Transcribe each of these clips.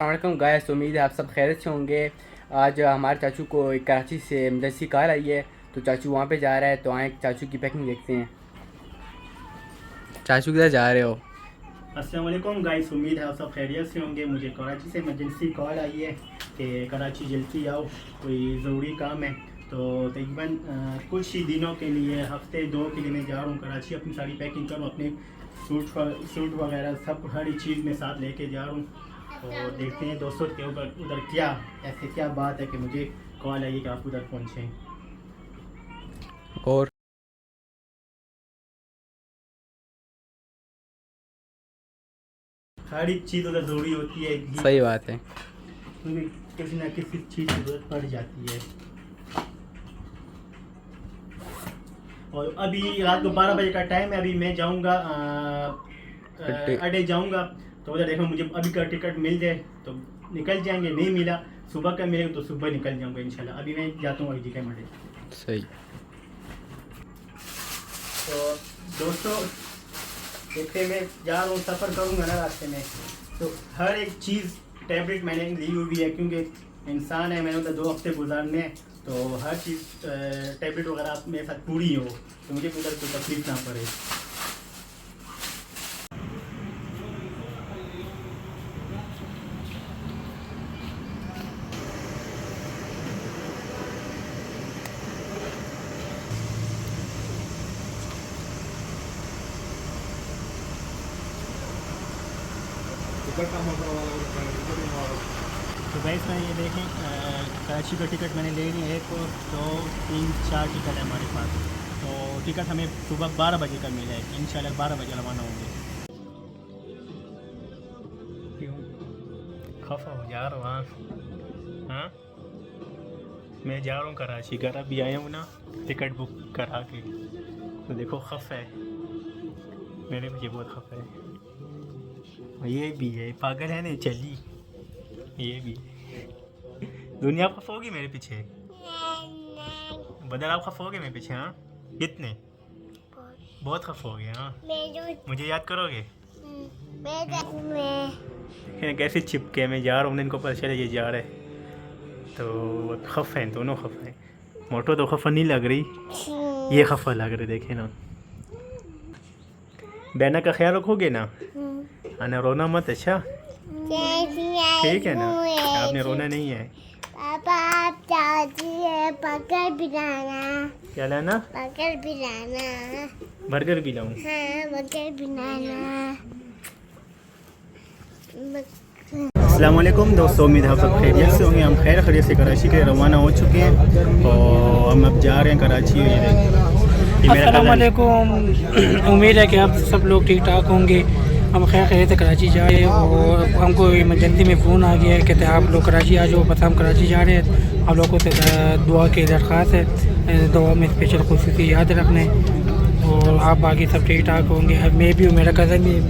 अस्सलाम गाइस, उम्मीद है आप सब खैरियत से होंगे। आज हमारे चाचू को कराची से एमरजेंसी कॉल आई है, तो चाचू वहाँ पे जा रहा है। तो आए चाचू की पैकिंग देखते हैं। चाचू किधर जा रहे हो? अस्सलाम वालेकुम गाइस, उम्मीद है आप सब खैरियत से होंगे। मुझे कराची से इमरजेंसी कॉल आई है कि कराची जल्दी आओ, कोई ज़रूरी काम है। तो तकरीबन कुछ ही दिनों के लिए, हफ्ते दो के लिए मैं जा रहा हूँ कराची। अपनी सारी पैकिंग करूँ, अपने सूट वगैरह सब हर एक चीज़ में साथ लेके जा रहा हूँ। तो देखते हैं दोस्तों के ऊपर उधर क्या बात है कि मुझे कॉल आई है कि आप उधर पहुँचें। और हर एक चीज़ उधर ज़रूरी होती है, सही बात है, किसी न किसी चीज़ की ज़रूरत पड़ जाती है। और अभी रात को 12 बजे का टाइम है। अभी मैं जाऊंगा अड्डे जाऊंगा, तो उधर देखो मुझे अभी का टिकट मिल जाए तो निकल जाएंगे, नहीं मिला सुबह का मिलेगा तो सुबह निकल जाऊंगा इंशाल्लाह। अभी मैं जाता हूँ अड्डे अड्डे। सही। तो दोस्तों देखते मैं जा रहा हूँ, सफ़र करूँगा ना रास्ते में, तो हर एक चीज़ टैबलेट मैंने ली हुई है, क्योंकि इंसान है, मैंने उधर 2 हफ्ते गुजारने हैं। तो हर चीज़ टैबलेट वगैरह मेरे साथ पूरी हो, तो मुझे उधर कोई तकलीफ ना पड़े। तो गाइस मैं ये देखें, कराची का टिकट मैंने ले ली है। 1 2 3 4 टिकट है हमारे पास। तो टिकट हमें सुबह 12 बजे का मिला है, इंशाल्लाह 12 बजे रवाना होंगे। क्यों खफा हो जा रहा हूँ? हाँ, मैं जा रहा हूँ कराची। घर अभी आया हूँ ना टिकट बुक करा के, तो देखो खफ है मेरे पीछे, बहुत खफ है। ये भी है पागल है नहीं चली, ये भी दुनिया आप खफोगी मेरे पीछे, बदल आप खफोगे मेरे पीछे? हाँ कितने? बहुत खफोगे। हाँ मुझे याद करोगे? कैसे चिपके मैं जा रहा हूँ, इनको पता चले ये जा रहे, तो खफ हैं दोनों, खफ हैं। मोटो तो खफा नहीं लग रही, ये खफा लग रही, देखे ना। बहना का ख्याल रखोगे ना, आना रोना मत, अच्छा ठीक है ना? आपने रोना नहीं है। पापा आप चाहती है बर्गर भी लाना। क्या लाना? बर्गर भी लाना। बर्गर भी लाऊं? हाँ बर्गर भी लाना। अस्सलाम वालेकुम दोस्तों, उम्मीद है आप सब खैरियत से होंगे। हम खैरियत से कराची के रवाना हो चुके हैं और हम अब जा रहे हैं कराची। अस्सलाम वालेकुम, उम्मीद है कि आप सब लोग ठीक ठाक होंगे। हम खैरियत से कराची जा रहे हैं और हमको इमरजेंसी में फ़ोन आ गया है, कहते हैं आप लोग कराची आ जाओ। बस हम कराची जा रहे हैं, आप लोगों से दुआ की दरख्वास्त है, दुआ में स्पेशल खुसूसी याद रखने, और आप बाकी सब ठीक ठाक होंगे। मैं भी हूँ, मेरा कज़न भी है,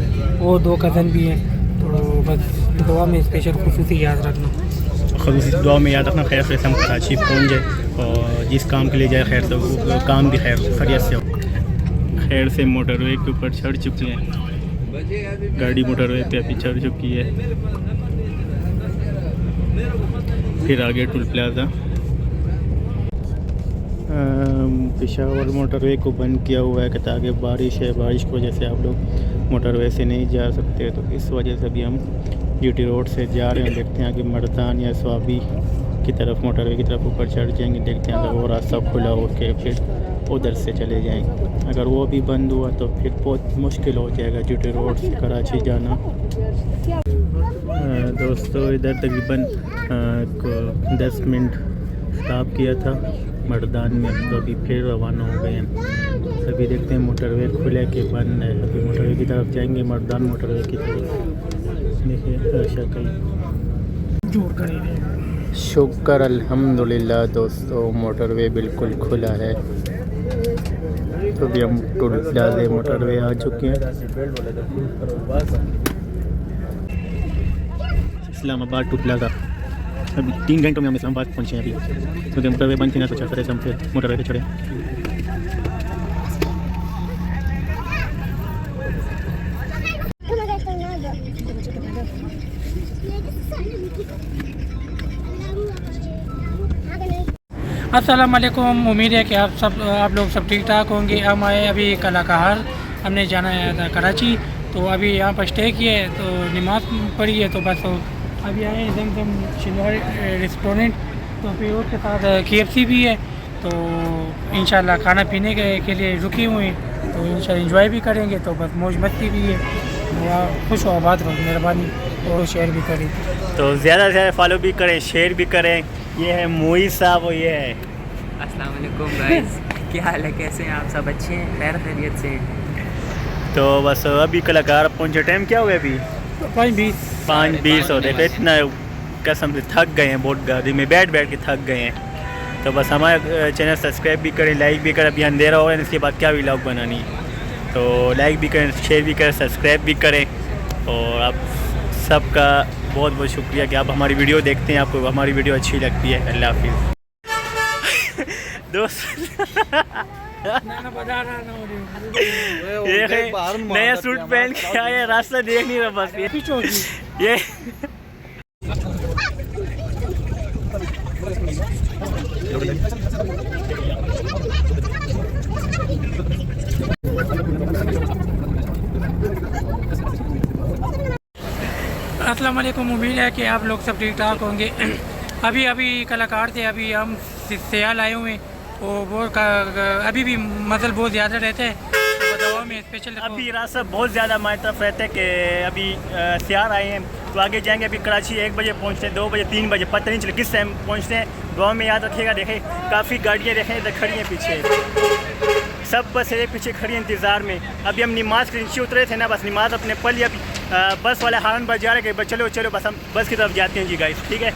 वो 2 कज़न भी हैं, तो बस दुआ में स्पेशल खुसूसी याद रखना, खुसूसी दुआ में याद रखना। खैर से हम कराची पहुँच जाए और जिस काम के लिए जाए खैर तो वो काम भी खैरियत से हो। खैर से मोटरवे के ऊपर चढ़ चुके हैं, गाड़ी मोटरवे पे अभी चढ़ चुकी है। फिर आगे टोल प्लाजा। पेशावर मोटरवे को बंद किया हुआ है कि ताकि बारिश है, बारिश की वजह से आप लोग मोटरवे से नहीं जा सकते। तो इस वजह से अभी हम GT रोड से जा रहे हैं। देखते हैं कि मर्दान या स्वाबी की तरफ, मोटरवे की तरफ ऊपर चढ़ जाएंगे। देखते हैं अगर वो रास्ता खुला हो के फिर उधर से चले जाएंगे। अगर वो भी बंद हुआ तो फिर बहुत मुश्किल हो जाएगा GT रोड से कराची जाना। दोस्तों इधर तकरीबन 10 मिनट स्टॉप किया था मर्दान में, तो अभी फिर रवाना हो गए हैं। अभी देखते हैं मोटरवे खुले के बंद है। अभी मोटरवे की तरफ जाएंगे, मर्दान मोटरवे की तरफ। देखिए शक्ल जोर करें। शुक्र अल्हम्दुलिल्लाह दोस्तों, मोटरवे बिल्कुल खुला है। तो अभी हम टोल प्लाजे मोटरवे आ चुके हैं। Islamabad toll plaza. अभी 3 घंटों में हम इस्लामाबाद पहुँचे हैं अभी, क्योंकि मोटरवे बंद थी ना, तो चल रहे थे हम, फिर मोटरवे पे चढ़े। अस्सलाम वालेकुम, उम्मीद है कि आप लोग सब ठीक ठाक होंगे। हम आए अभी कलाकार, हमने जाना था कराची, तो अभी यहाँ पर स्टे किए, तो नमाज पढ़ी है, तो बस अभी आए जमजम शिनवारी रेस्टोरेंट, तो फिर उसके साथ KFC भी है, तो इंशाल्लाह खाना पीने के लिए रुकी हुई, तो इंशाल्लाह एंजॉय भी करेंगे, तो बस मौज मस्ती भी है। खुश हो आबाद रहो, मेहरबानी और शेयर भी करें, तो ज़्यादा से ज़्यादा फॉलो भी करें, शेयर भी करें। ये है मोइज साहब और ये है अस्सलाम वालेकुम गाइस, क्या हाल है, कैसे हैं आप सब? अच्छे हैं, खैर खैरियत से हैं। तो बस अभी कलाकार पहुँचे, टाइम क्या हुआ अभी? 5:20 होते, तो इतना कसम से थक गए हैं, बहुत गाड़ी में बैठ के थक गए हैं। तो बस हमारा चैनल सब्सक्राइब भी करें, लाइक भी करें। अभी अंधेरा हो रहा है, इसके बाद क्या व्लॉग बनानी, तो लाइक भी करें, शेयर भी करें, सब्सक्राइब भी करें। और आप सबका बहुत बहुत शुक्रिया कि आप हमारी वीडियो देखते हैं, आपको हमारी वीडियो अच्छी लगती है। अल्लाह हाफिज़ दोस्त। ये नया सूट पहन के आया, रास्ता देख नहीं रहा, बस ये अस्सलाम वालेकुम, उम्मीद है कि आप लोग सब ठीक ठाक होंगे। अभी कलाकार थे, अभी हम सियाल आए हुए हैं, और वो अभी भी मज़ल बहुत ज़्यादा रहते हैं, तो दवा में स्पेशल अभी रास्ता बहुत ज़्यादा हमारी तरफ रहता है कि अभी सियार आए हैं, तो आगे जाएंगे। अभी कराची 1 बजे पहुँचते हैं, 2 बजे, 3 बजे, पता नहीं चले किस टाइम पहुँचते हैं। गाँव में याद रखिएगा। देखें काफ़ी गाड़ियाँ देखें इधर खड़ी हैं पीछे, सब बस एक पीछे खड़ी हैं इंतज़ार में। अभी हम नमाज के नीचे उतरे थे ना, बस नमाज अपने पल, अभी बस वाले हारन बजा रहे कि चलो चलो, बस हम बस की तरफ जाते हैं जी गाइस, ठीक है।